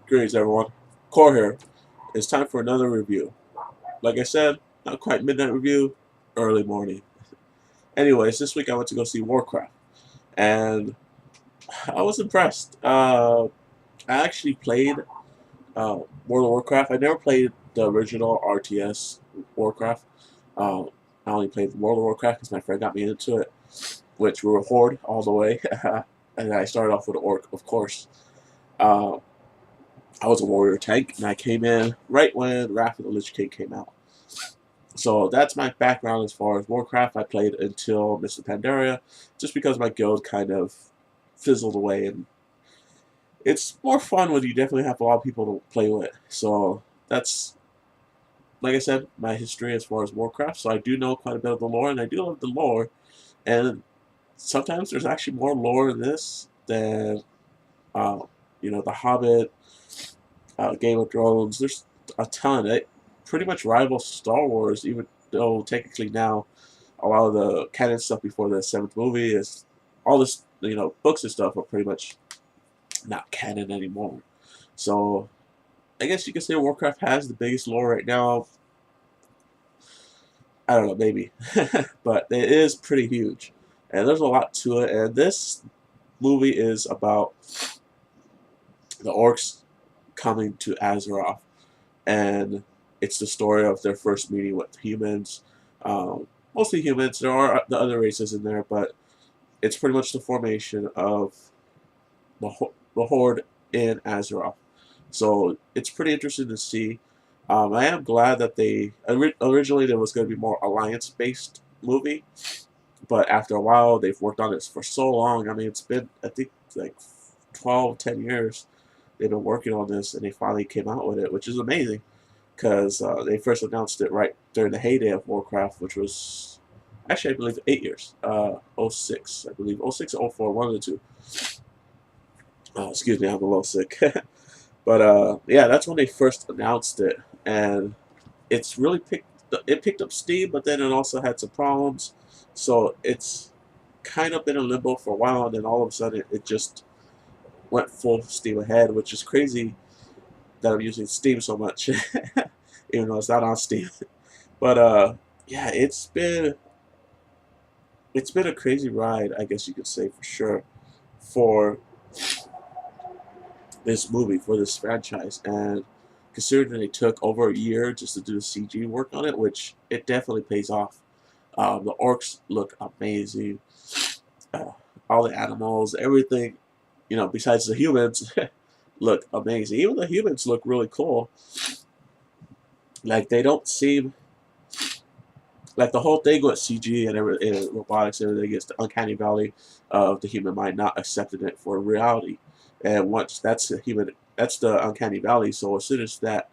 Greetings, everyone. Core here. It's time for another review. Like I said, not quite midnight review, early morning. Anyways, this week I went to go see Warcraft, and I was impressed. I actually played World of Warcraft. I never played the original RTS Warcraft. Uh, I only played World of Warcraft because my friend got me into it, which we were Horde all the way. And I started off with an Orc, of course. Uh, I was a warrior tank, and I came in right when Wrath of the Lich King came out. So that's my background as far as Warcraft. I played until Mr. Pandaria, just because my guild kind of fizzled away, and it's more fun when you definitely have a lot of people to play with. So that's, like I said, my history as far as Warcraft. So I do know quite a bit of the lore, and I do love the lore. And sometimes there's actually more lore in this than, uh, The Hobbit, Game of Thrones. There's a ton. It pretty much rivals Star Wars, even though technically now a lot of the canon stuff before the seventh movie is all this, books and stuff are pretty much not canon anymore. So I guess you could say Warcraft has the biggest lore right now. I don't know, maybe, but it is pretty huge, and there's a lot to it. And this movie is about the orcs coming to Azeroth, and it's the story of their first meeting with humans. Mostly humans. There are the other races in there, but it's pretty much the formation of the Horde in Azeroth. So it's pretty interesting to see. I am glad that they originally there was going to be more alliance-based movie, but after a while they've worked on this for so long. I mean, it's been I think like 12, 10 years they've been working on this, and they finally came out with it, which is amazing because they first announced it right during the heyday of Warcraft, which was actually I believe 8 years, '06, I believe '06 or '04, one of the two. Excuse me, I'm a little sick. But yeah, that's when they first announced it, and it's really picked up steam, but then it also had some problems. So it's kind of been in limbo for a while, and then all of a sudden it just went full steam ahead, which is crazy that I'm using Steam so much, even though it's not on Steam. But yeah, it's been a crazy ride, I guess you could say for sure, for this movie, for this franchise. And considering they took over a year just to do the CG work on it, which it definitely pays off. The orcs look amazing. Uh, all the animals, everything, besides the humans, look amazing. Even the humans look really cool. Like, they don't seem like the whole thing with CG and robotics and everything is the uncanny valley of the human mind not accepting it for reality. And once that's the uncanny valley. So as soon as that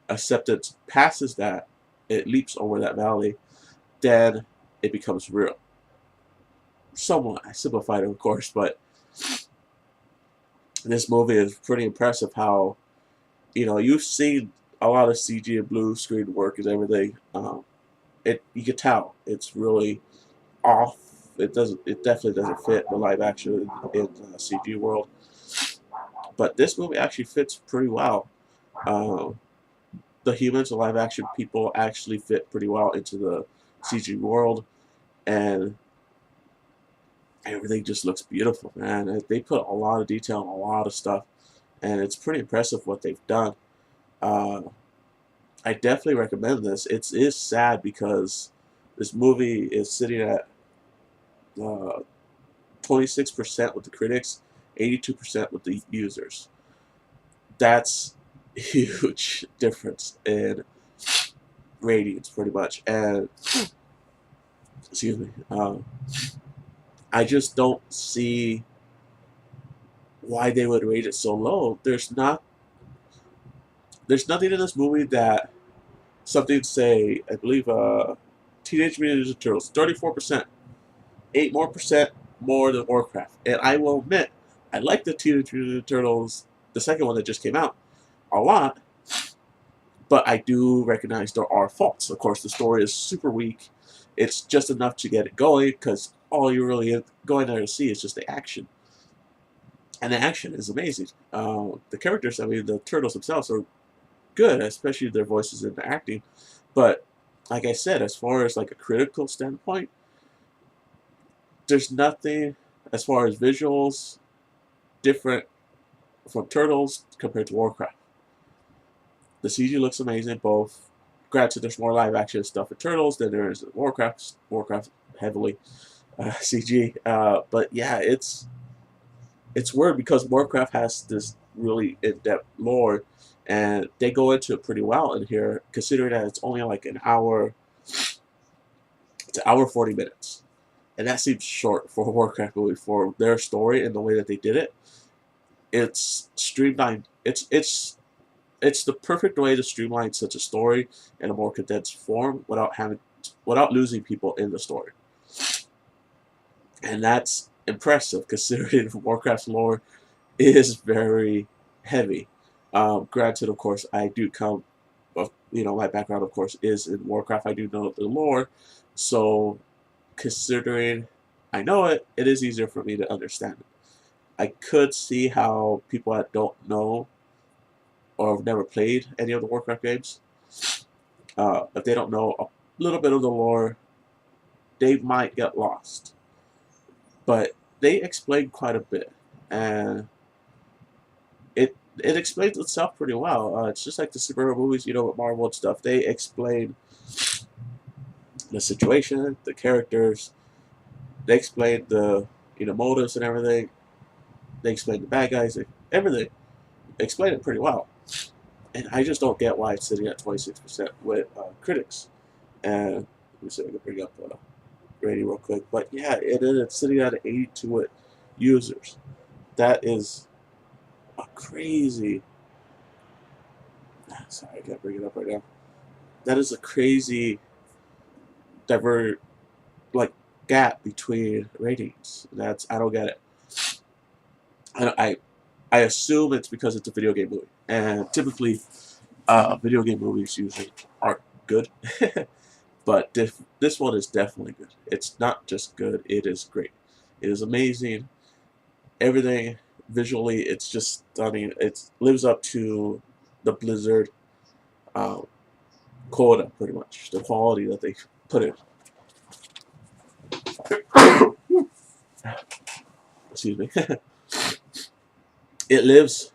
acceptance passes that, it leaps over that valley, then it becomes real. Somewhat I simplified it, of course, but this movie is pretty impressive. How you've seen a lot of CG and blue screen work and everything. You can tell it's really off. It definitely doesn't fit the live action in the CG world. But this movie actually fits pretty well. Uh, the humans, the live action people, actually fit pretty well into the CG world, and everything just looks beautiful, man. They put a lot of detail on a lot of stuff, and it's pretty impressive what they've done. Uh, I definitely recommend this. It is sad because this movie is sitting at 26% with the critics, 82% with the users. That's a huge difference in ratings, pretty much. And excuse me, I just don't see why they would rate it so low. There's nothing in this movie that something say. I believe Teenage Mutant Ninja Turtles 34%, 8% more than Warcraft. And I will admit, I like the Teenage Mutant Ninja Turtles, the second one that just came out, a lot. But I do recognize there are faults. Of course, the story is super weak. It's just enough to get it going because all you're really going there to see is just the action. and the action is amazing. The characters, I mean, the turtles themselves are good, especially their voices and the acting. But like I said, as far as like a critical standpoint, there's nothing as far as visuals different from Turtles compared to Warcraft. The CG looks amazing, both. Granted, there's more live action stuff in Turtles than there is in Warcraft. Warcraft heavily CG, but yeah, it's weird because Warcraft has this really in-depth lore, and they go into it pretty well in here, considering that it's only like an hour. It's an hour 40 minutes, and that seems short for a Warcraft movie for their story and the way that they did it. It's streamlined. It's the perfect way to streamline such a story in a more condensed form without losing people in the story, and that's impressive considering Warcraft's lore is very heavy. Granted, of course, I do come, my background, of course, is in Warcraft. I do know the lore, so considering I know it, it is easier for me to understand it. I could see how people that don't know or have never played any of the Warcraft games, if they don't know a little bit of the lore, they might get lost. But they explain quite a bit, and it explains itself pretty well. It's just like the superhero movies, with Marvel and stuff. They explain the situation, the characters. They explain the motives and everything. They explain the bad guys, everything. They explain it pretty well. And I just don't get why it's sitting at 26% with critics. And let me see if I can bring up the rating real quick. But yeah, it's sitting at 82 with users. That is a crazy. Sorry, I can't bring it up right now. That is a crazy divert gap between ratings. I don't get it. I assume it's because it's a video game movie, and typically, video game movies usually aren't good. But this one is definitely good. It's not just good; it is great. It is amazing. Everything visually, it's just stunning. It lives up to the Blizzard quota, pretty much. The quality that they put in. Excuse me. It lives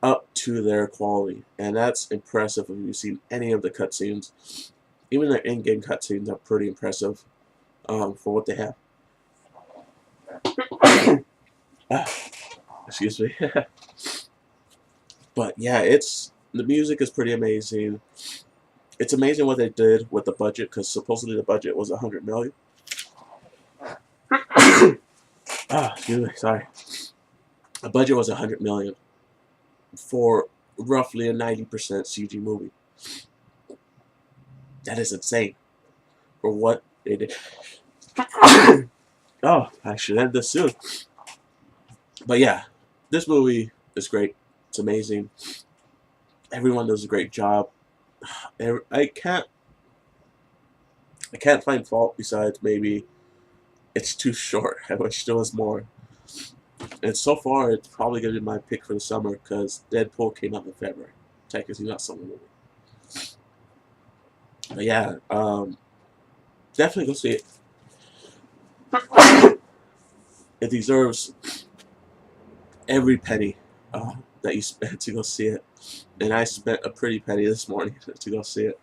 up to their quality, and that's impressive if you've seen any of the cutscenes. Even their in-game cutscenes are pretty impressive for what they have. Excuse me. But yeah, the music is pretty amazing. It's amazing what they did with the budget, because supposedly the budget was $100 million. Excuse me, sorry. The budget was $100 million for roughly a 90% CG movie. That is insane for what they did. Oh, I should end this soon. But yeah, this movie is great. It's amazing. Everyone does a great job. I can't find fault besides maybe it's too short. I wish there was more. And so far, it's probably going to be my pick for the summer because Deadpool came out in February. Technically not summer movie. But yeah, definitely go see it. It deserves every penny that you spent to go see it. And I spent a pretty penny this morning to go see it.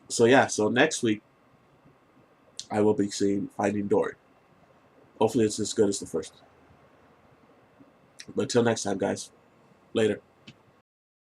So yeah, so next week, I will be seeing Finding Dory. Hopefully it's as good as the first. But until next time, guys. Later.